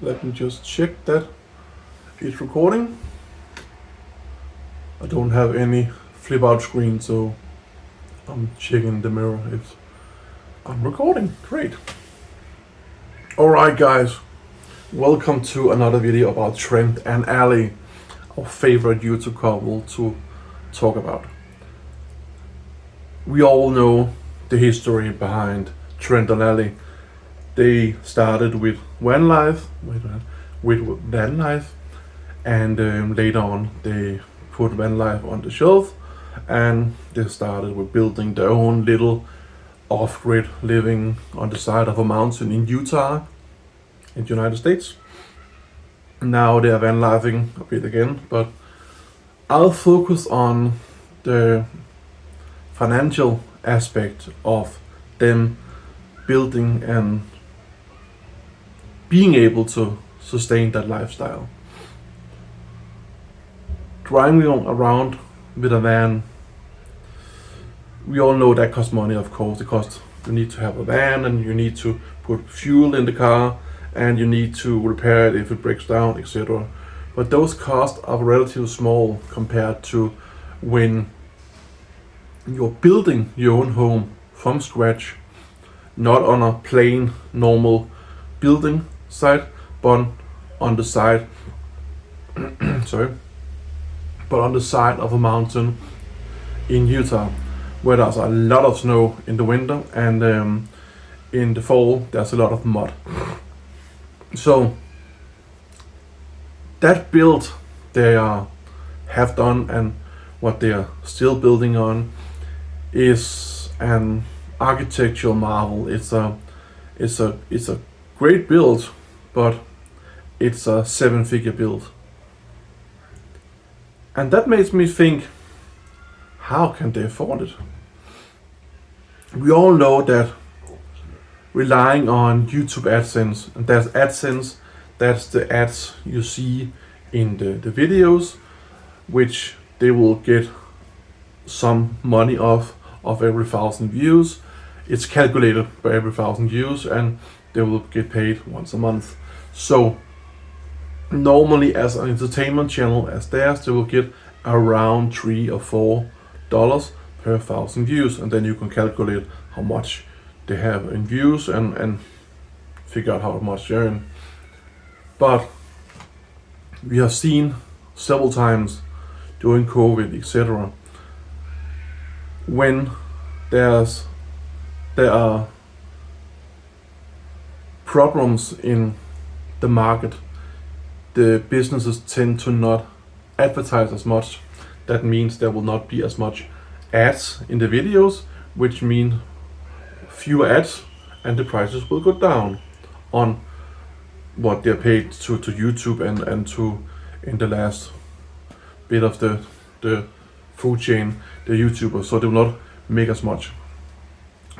Let me just check that it's recording. I don't have any flip out screen, so I'm checking the mirror if I'm recording. Great. Alright guys, welcome to another video about Trent and Ali, our favorite YouTube couple to talk about. We all know the history behind Trent and Ali. They started with van life, and later on they put van life on the shelf, and they started with building their own little off-grid living on the side of a mountain in Utah, in the United States. Now they are van lifing a bit again, but I'll focus on the financial aspect of them building and being able to sustain that lifestyle. Driving around with a van, we all know that costs money, of course. You need to have a van, and you need to put fuel in the car, and you need to repair it if it breaks down, etc. But those costs are relatively small compared to when you're building your own home from scratch, not on a plain normal building site, but on the side but on the side of a mountain in Utah, where there's a lot of snow in the winter, and in the fall there's a lot of mud. So that build they have done, and what they are still building on, is an architectural marvel. It's a great build, but it's a 7-figure build. And that makes me think, how can they afford it? We all know that relying on YouTube AdSense, and that's AdSense, that's the ads you see in the videos, which they will get some money of every 1,000 views. It's calculated by every 1,000 views, and they will get paid once a month. So normally, as an entertainment channel as theirs, they will get around $3 or $4 per 1,000 views, and then you can calculate how much they have in views and figure out how much they earn. But we have seen several times during COVID, etc., when there are problems in the market, the businesses tend to not advertise as much. That means there will not be as much ads in the videos, which mean fewer ads, and the prices will go down on what they're paid to YouTube and to, in the last bit of the food chain, the YouTubers, so they will not make as much.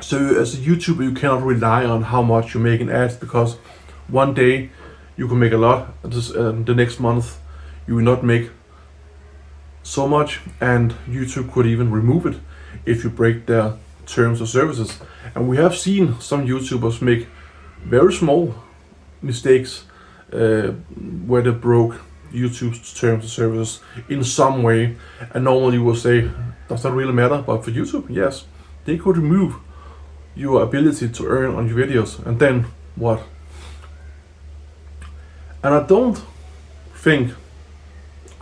So as a YouTuber, you cannot rely on how much you make in ads, because one day you can make a lot, the next month you will not make so much, and YouTube could even remove it if you break their terms of services. And we have seen some YouTubers make very small mistakes where they broke YouTube's terms of services in some way, and normally you will say, does that really matter? But for YouTube, yes, they could remove your ability to earn on your videos, and then what? And I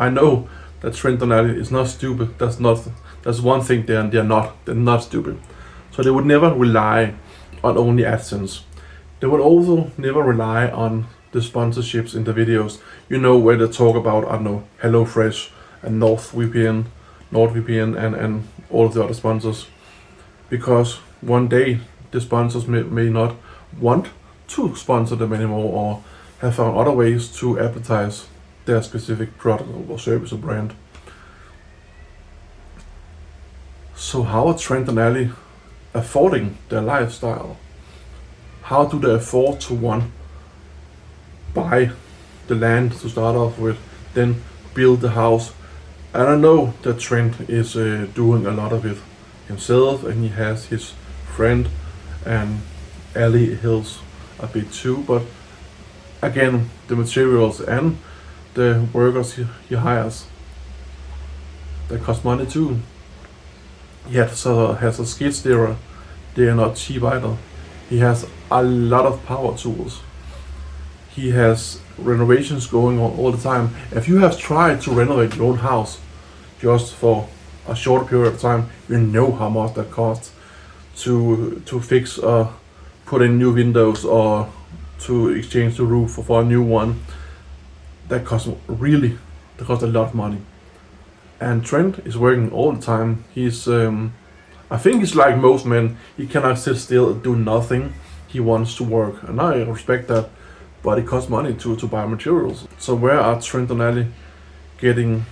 know that Trent and Ali is not stupid. That's one thing they're not stupid. So they would never rely on only AdSense. They would also never rely on the sponsorships in the videos. You know, where they talk about, I don't know, HelloFresh and NordVPN and all of the other sponsors. Because one day the sponsors may not want to sponsor them anymore, or have found other ways to advertise their specific product or service or brand. So how are Trent and Ali affording their lifestyle? How do they afford to, one, buy the land to start off with, then build the house? And I know that Trent is doing a lot of it himself, and he has his friend, and Ali helps a bit too, but again, the materials and the workers he hires, that cost money too. He has a skid steerer. They are not cheap either. He has a lot of power tools. He has renovations going on all the time. If you have tried to renovate your own house just for a short period of time, you know how much that costs to fix or put in new windows or to exchange the roof for a new one. That costs a lot of money. And Trent is working all the time. He's I think he's like most men. He cannot sit still and do nothing. He wants to work, and I respect that. But it costs money to buy materials. So where are Trent and Ali getting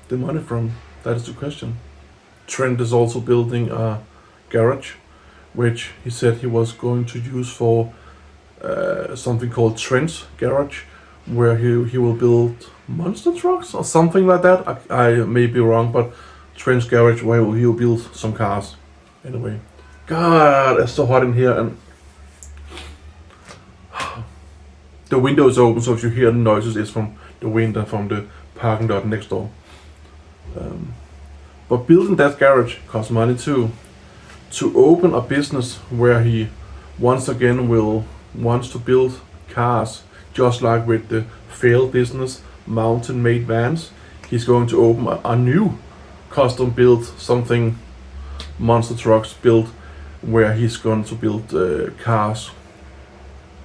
the money from? That is the question. Trent is also building a garage, which he said he was going to use for something called Trent's Garage, where he will build monster trucks or something like that. I may be wrong, but Trent's Garage, where he will build some cars. Anyway, God, it's so hot in here, and the window is open, so if you hear the noises, it's from the wind and from the parking lot next door. But building that garage costs money too. To open a business where he once again wants to build cars, just like with the failed business Mountain Made Vans, he's going to open a new custom built something, monster trucks built, where he's going to build cars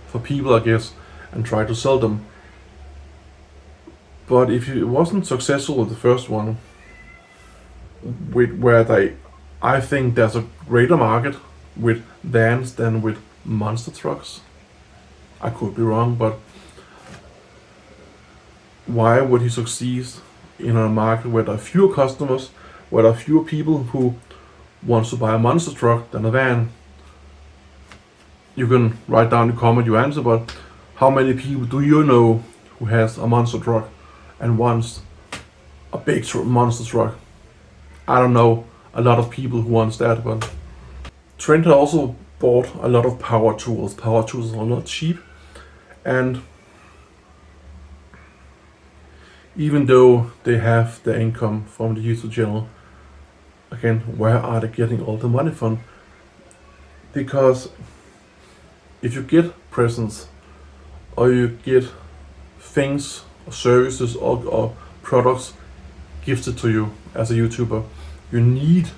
for people, I guess, and try to sell them. But if he wasn't successful with the first one, I think there's a greater market with vans than with monster trucks. I could be wrong, but why would he succeed in a market where there are fewer customers, where there are fewer people who wants to buy a monster truck than a van? You can write down in the comment your answer, but how many people do you know who has a monster truck and wants a big monster truck? I don't know a lot of people who wants that, but Trent also bought a lot of power tools. Power tools are not cheap, and even though they have the income from the YouTube channel, again, where are they getting all the money from? Because if you get presents or you get things or services or products gifted to you as a YouTuber, you need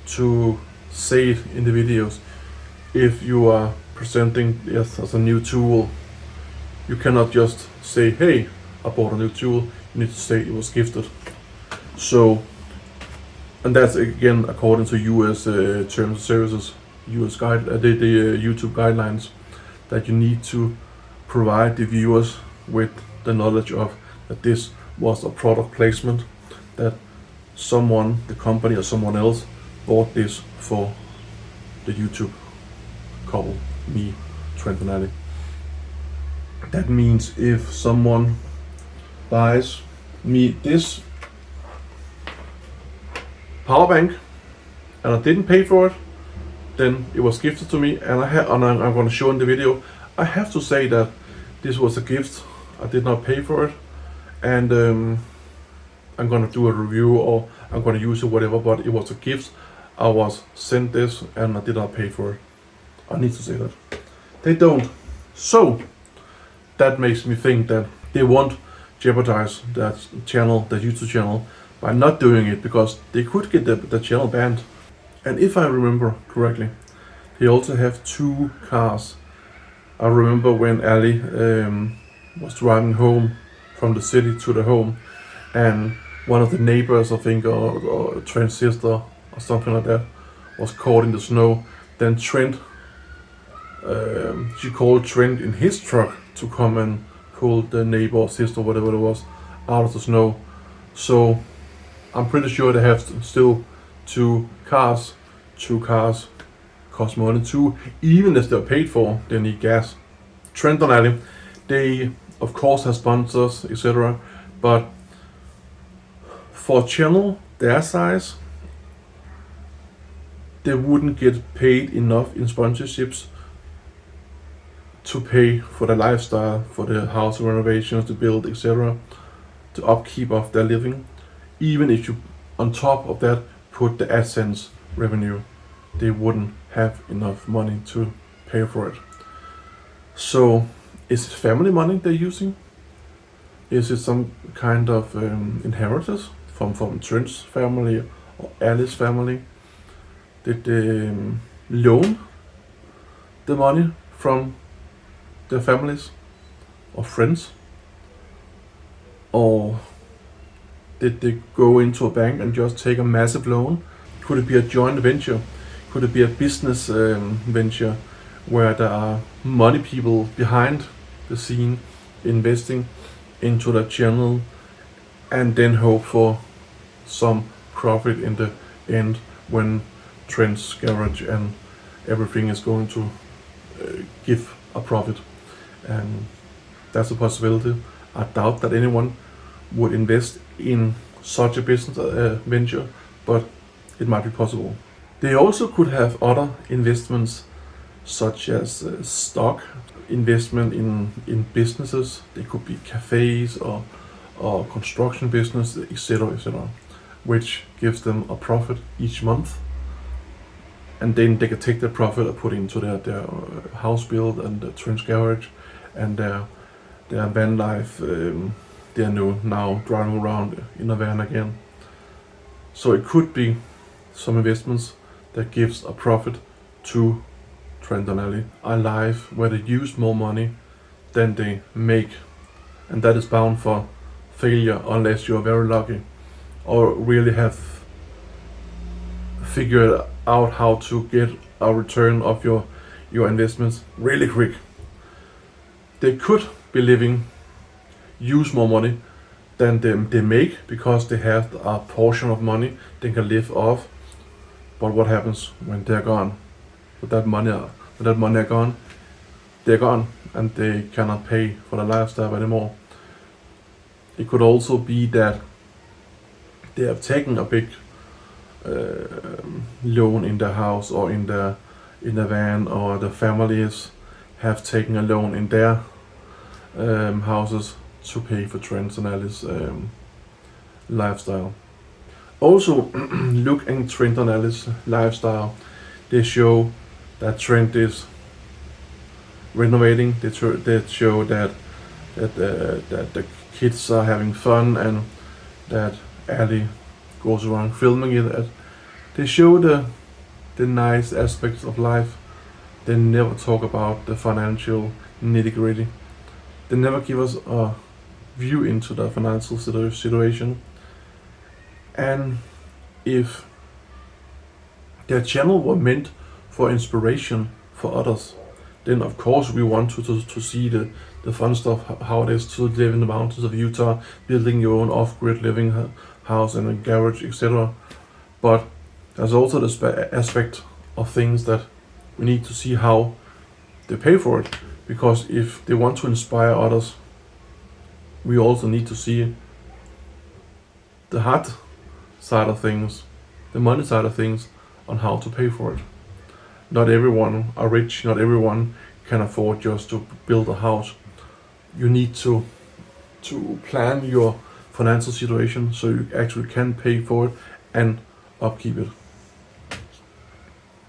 to say it in the videos. If you are presenting this as a new tool, you cannot just say, hey, I bought a new tool. You need to say it was gifted. So, and that's again according to US terms of services, US guide, the YouTube guidelines, that you need to provide the viewers with the knowledge of that this was a product placement, that someone, the company or someone else, bought this for the YouTube couple, me, Trent and Ali. That means if someone buys me this power bank and I didn't pay for it, then it was gifted to me, and I'm going to show in the video. I have to say that this was a gift. I did not pay for it, and I'm going to do a review or I'm going to use it, whatever, but it was a gift. I was sent this and I did not pay for it. I need to say that. They don't. So that makes me think that they won't jeopardize that channel, that YouTube channel, by not doing it, because they could get the channel banned. And if I remember correctly, they also have 2 cars. I remember when Ali was driving home from the city to the home, and one of the neighbors, I think, or Trent's sister or something like that, was caught in the snow. Then Trent, she called Trent in his truck to come and pull the neighbor or sister, whatever it was, out of the snow. So I'm pretty sure they have still 2 cars. 2 cars cost money too. Even if they're paid for, they need gas. Trent and Ali, they of course have sponsors, etc. But for a channel their size, they wouldn't get paid enough in sponsorships to pay for the lifestyle, for the house renovations, to build, etc., the upkeep of their living. Even if you, on top of that, put the AdSense revenue, they wouldn't have enough money to pay for it. So, is it family money they're using? Is it some kind of inheritance from Trent's family or Allie's family? Did they loan the money from their families or friends? Or did they go into a bank and just take a massive loan? Could it be a joint venture? Could it be a business venture where there are money people behind the scene investing into the channel and then hope for some profit in the end when Trent's garage and everything is going to give a profit? And that's a possibility. I doubt that anyone would invest in such a business venture, but it might be possible. They also could have other investments, such as stock investment in businesses. They could be cafes or construction business, etc., etc., which gives them a profit each month. And then they can take that profit and put into their house build and the Trent's garage and their van life. They are now driving around in a van again. So it could be some investments that gives a profit to Trent and Ali, a life where they use more money than they make, and that is bound for failure unless you are very lucky or really have figured out how to get a return of your investments really quick. They could be use more money than they make because they have a portion of money they can live off. But what happens when they're gone? When that money are gone, they're gone and they cannot pay for the lifestyle anymore. It could also be that they have taken a big loan in the house or in the van, or the families have taken a loan in their houses to pay for Trent and Allie's lifestyle. Also, looking at Trent and Allie's lifestyle, they show that Trent is renovating. They show that the kids are having fun and that Allie goes around filming it. They show the nice aspects of life. They never talk about the financial nitty-gritty. They never give us a view into the financial situation. And if their channel were meant for inspiration for others, then of course we want to see the fun stuff, how it is to live in the mountains of Utah, building your own off-grid living house and a garage, etc. But there's also the aspect of things that we need to see how they pay for it, because if they want to inspire others, we also need to see the hard side of things, the money side of things, on how to pay for it. Not everyone are rich, not everyone can afford just to build a house. You need to plan your financial situation so you actually can pay for it and upkeep it.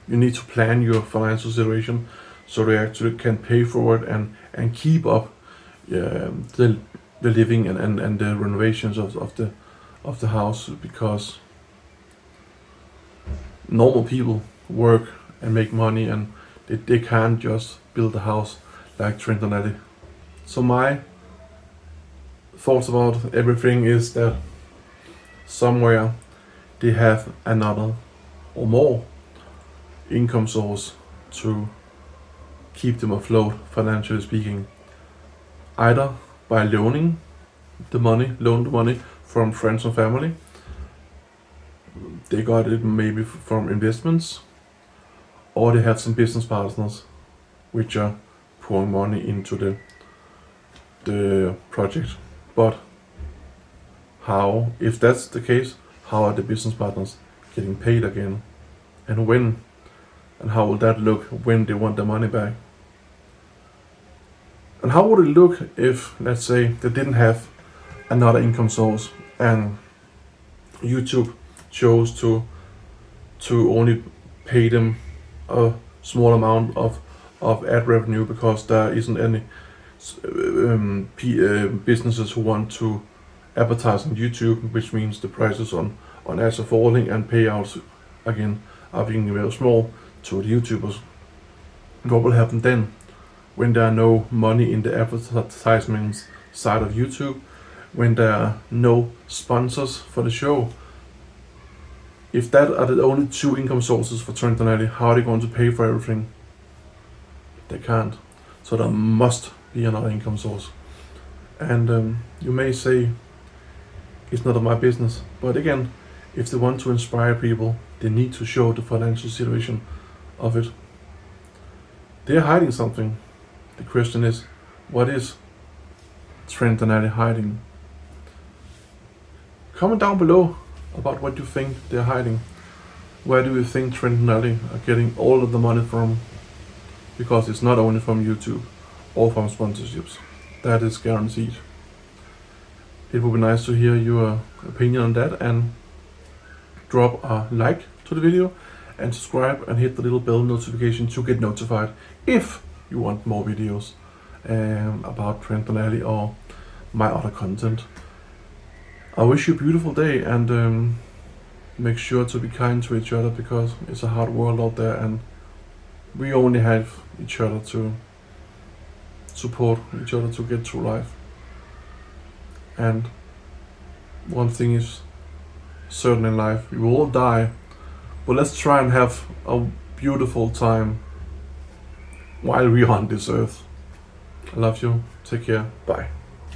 You need to plan your financial situation so they actually can pay for it and keep up the living and the renovations of the house, because normal people work and make money and they can't just build a house like Trent and Ali. So my thoughts about everything is that somewhere they have another or more income source to keep them afloat, financially speaking, either by loan the money from friends and family. They got it maybe from investments, or they have some business partners which are pouring money into the project. But how, if that's the case, how are the business partners getting paid again? And when? And how will that look when they want the money back? And how would it look if, let's say, they didn't have another income source and YouTube chose to only pay them a small amount of ad revenue because there isn't any businesses who want to advertise on YouTube, which means the prices on ads are falling and payouts again are being very small to the YouTubers. What will happen then when there are no money in the advertisements side of YouTube, when there are no sponsors for the show? If that are the only two income sources for Trent and Ali, how are they going to pay for everything? They can't. So there must be another income source. And you may say, it's not my business. But again, if they want to inspire people, they need to show the financial situation of it. They're hiding something. The question is, what is Trent and Ali hiding? Comment down below about what you think they're hiding. Where do you think Trent and Ali are getting all of the money from? Because it's not only from YouTube or from sponsorships. That is guaranteed. It would be nice to hear your opinion on that, and drop a like to the video and subscribe and hit the little bell notification to get notified if you want more videos about Trent and Ali or my other content. I wish you a beautiful day, and make sure to be kind to each other, because it's a hard world out there and we only have each other to support each other to get through life. And one thing is certain in life, we will all die, but let's try and have a beautiful time while we're on this earth. I love you. Take care. Bye.